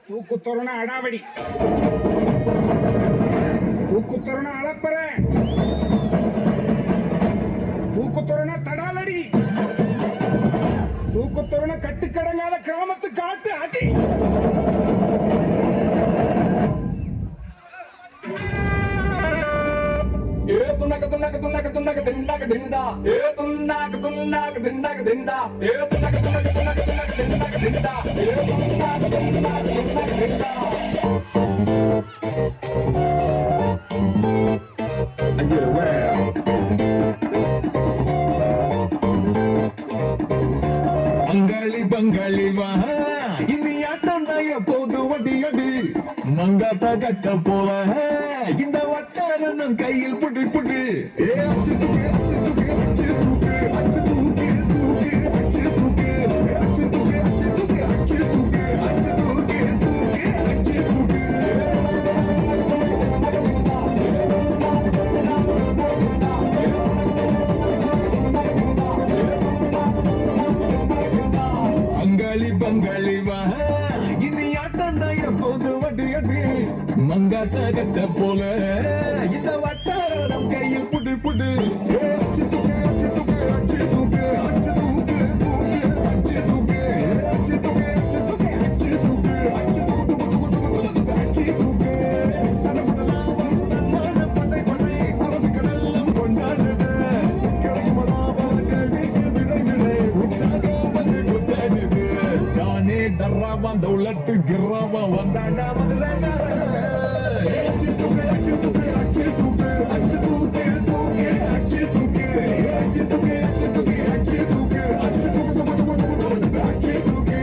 தூக்குத்தொருண அடாவடி, தூக்குத்தொருண அளப்பற, தூக்குத்தொருண தடாலடி, தூக்குத்தொருண கட்டுக்கடங்காத கிராமத்து காட்டு அடி. துண்ணாக்க துண்ணாக்க துண்ணாக்க துண்ணாக்க திண்டாக்க திண்டா துண்ணாக்க துண்ணாக்க திண்டாக்க திண்டா துண்ணாக்க துண்ணாக்க துண்ணாக்க துண்ணாக்க திண்டாக்க திண்டா துண்ணாக்க துண்ணாக்க திண்டாக்க திண்டா. பங்காளி பங்காளி வா இனி ஆட்டம் தான் எப்போது வட்டி அடி மங்காத்த கட்ட போல இந்த வட்டாரம் கையில் புட்டு புட்டு அச்சு தூக்கு அச்சு தூக்கு அச்சு தூக்கு அச்சு தூக்கு தூக்கு அச்சு தூக்கு அச்சு தூக்கு அச்சு தூக்கு அச்சு தூக்கு அச்சு தூக்கு தூக்கு அச்சு தூக்கு. பங்காளி பங்காளி வா இனி ஆட்டம் தான் எப்போது வட்டி அடி மங்காத்த கட்ட போல இந்த வட்டாரம் கையில் புட்டு புட்டு அச்சு தூக்கு அச்சு தூக்கு அச்சு தூக்கு அச்சு தூக்கு தூக்கு அச்சு தூக்கு அச்சு தூக்கு அச்சு தூக்கு அச்சு தூக்கு அச்சு தூக்கு அச்சு தூக்கு. தடபடலாம் மான படை படை அரசு கடலும் கொண்டாடுது கிடைக்குமடா பாருங்க விடை விடை உற்சாகம் வந்து கொண்டாடுது தானே தர்றாவான் தௌலத்து கிர்றாவா வந்தாண்டா மதுரக்கார. அச்சு தூக்கு அச்சு தூக்கு அச்சு தூக்கு அச்சு தூக்கு தூக்கு அச்சு தூக்கு அச்சு தூக்கு அச்சு தூக்கு அச்சு தூக்கு அச்சு தூக்கு அச்சு தூக்கு.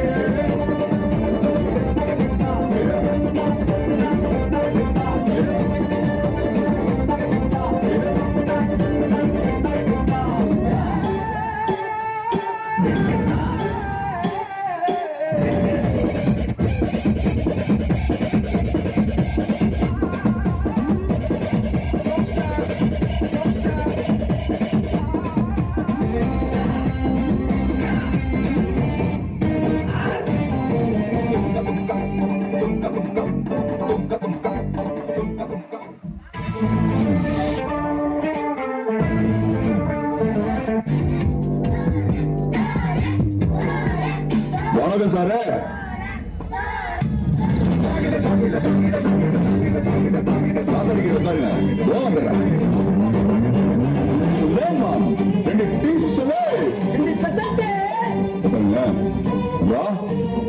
வணக்கம் சார்.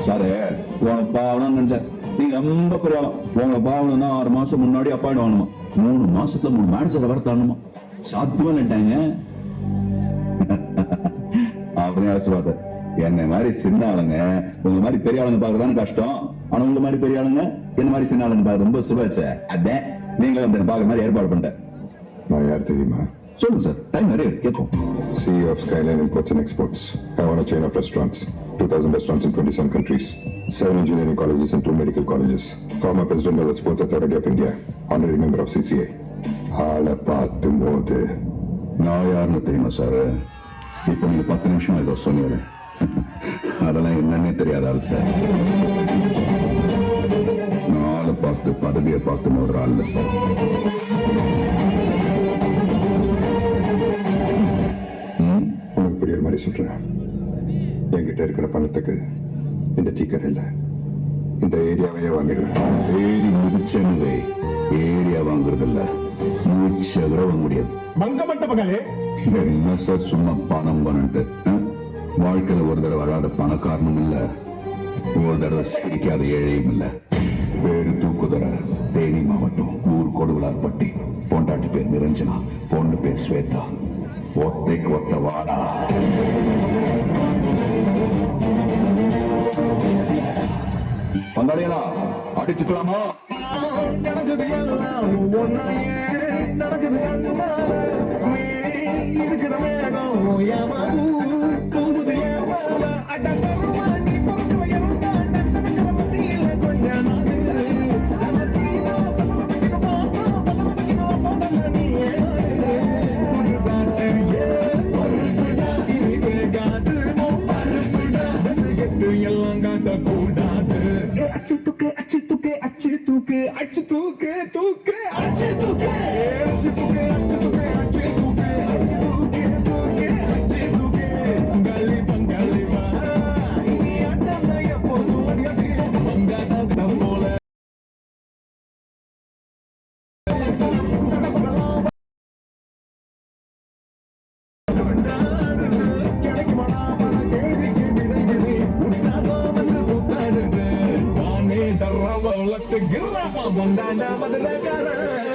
சாரு உனக்கு பாவனா நினைச்சேன். நீங்க ரொம்ப பெரிய உங்க பாவனா 6 மாசம் முன்னாடி அப்பாயிண்ட் வாங்கணுமா 3 மாசத்துல 3 மேட்ச வர தரணுமா சாத்தியமா நிட்டாங்க. அப்படின்னு ஆசைப்பாத்த என்ன மாதிரி சின்ன ஆளுங்க உங்க மாதிரி பெரிய ஆளுங்க பாக்குறதானு கஷ்டம். ஆனா உங்க மாதிரி பெரிய ஆளுங்க என்ன மாதிரி சின்ன ஆளுங்க பாக்குறது ரொம்ப சுபேச்ச. அதான் நீங்களும் அந்த பாக்குற மாதிரி ஏற்பாடு பண்ணிட்டேன். நான் யார் தெரியுமா? சொல்லுங்க சார், டைம் நிறைய கேட்போம். CEO of Skyline Imports and Exports. I own a chain of restaurants, 2,000 restaurants in 27 countries, 7 engineering colleges and 2 medical colleges. Former president of the Sports Authority of India, honorary member of CCA. ஆளை பார்த்தும் போது நான் யாருன்னு தெரியுமா sir? இப்ப நீங்க 10 நிமிஷம் ஏதோ சொன்னீங்க, அதெல்லாம் என்னன்னே தெரியாத ஆள் சார். நாளை பார்த்து பதவியை பார்த்து ஒரு ஆள் சார். உனக்கு புரியுற மாதிரி சொல்றேன். என்கிட்ட இருக்கிற பணத்துக்கு இந்த டீக்கர் இல்ல, இந்த ஏரியாவையே வாங்கிடுவேன். ஏரி முடிச்சே ஏரியா வாங்குறது இல்ல, மூச்சு வாங்க முடியாது. மங்கமட்ட பகலே என்ன சார் சும்மா பணம் பண்ணிட்டு வாழ்க்கையில ஒரு தடவை வராத பணக்காரனும் இல்ல, ஒரு தடவை சிரிக்காத ஏழையும் இல்ல. பேரு தூக்குதர, தேனி மாவட்டம், ஊர் கொடுவிலார்பட்டி. பொண்டாட்டி பேர் நிரஞ்சனா, பொண்ணு பேர் ஸ்வேதா. ஒத்தைக்கு ஒத்த வாடா. பங்காளிகளா அடிச்சுக்கலாமா? நடந்தது எல்லாம் ஒன்னாயே நடக்குது கண்ணால. இருக்கிற வேகம் தூங்குது ஏன் அட நீ பறக்க காட்ட கூடாது அச்சு தூக்கு அச்சு தூக்கு அச்சு தூக்கு அச்சு தூக்கு தூக்கு அச்சு தூக்கு அச்சு தூக்கு அச்சு தூக்கு அச்சு தூக்கு அச்சு தூக்கு தூக்கு அச்சு தூக்கு பங்காளி பங்காளி வா இனி ஆட்டம் தான் எப்போதும் அடிக்கடி மங்காத போல கிடைக்குமாடா பல கேள்விக்கு விதை விதை உற்சாகம் வந்து கூத்தாடுது நானே தர்றவ வளர்த்து கிராம வந்தாண்டா மதுரக்காரன்